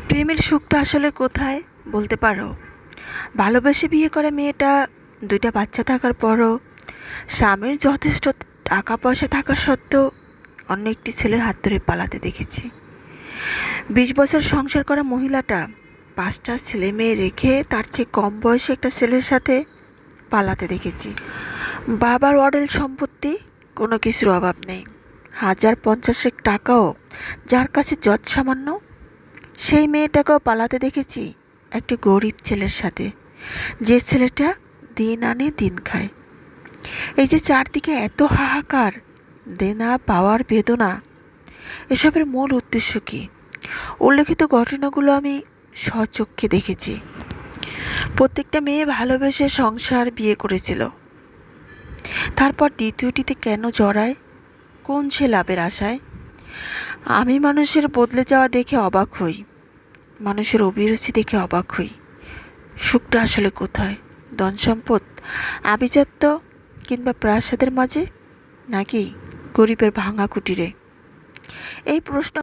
প্রেমের সুখটা আসলে কোথায় বলতে পারো? ভালোবেসে বিয়ে করে মেয়েটা, দুইটা বাচ্চা থাকার পরও স্বামীর যথেষ্ট টাকা পয়সা থাকা সত্ত্বেও অন্য একটি ছেলের হাত ধরে পালাতে দেখেছি। 20 বছর সংসার করা মহিলাটা 5টা ছেলে মেয়ে রেখে তার চেয়ে কম বয়সী একটা ছেলের সাথে পালাতে দেখেছি। বাবার অডেল সম্পত্তি, কোনো কিছুর অভাব নেই, 1050 টাকাও যার কাছে যৎসামান্য, সেই মেয়েটাকেও পালাতে দেখেছি একটি গরিব ছেলের সাথে, যে ছেলেটা দিন আনে দিন খায়। এই যে চারদিকে এত হাহাকার, দেনা পাওয়ার বেদনা, এসবের মূল উদ্দেশ্য কী? উল্লেখিত ঘটনাগুলো আমি স্বচক্ষে দেখেছি। প্রত্যেকটা মেয়ে ভালোবেসে সংসার বিয়ে করেছিল, তারপর দ্বিতীয়টিতে কেন জড়ায়? কোন সে লাভের আশায়? আমি মানুষের বদলে যাওয়া দেখে অবাক হই, মানুষের অভিরুচি দেখে অবাক হই। সুখটা আসলে কোথায়? ধন সম্পদ, আভিজাত্য কিংবা প্রাসাদের মাঝে, নাকি গরিবের ভাঙা কুটিরে? এই প্রশ্ন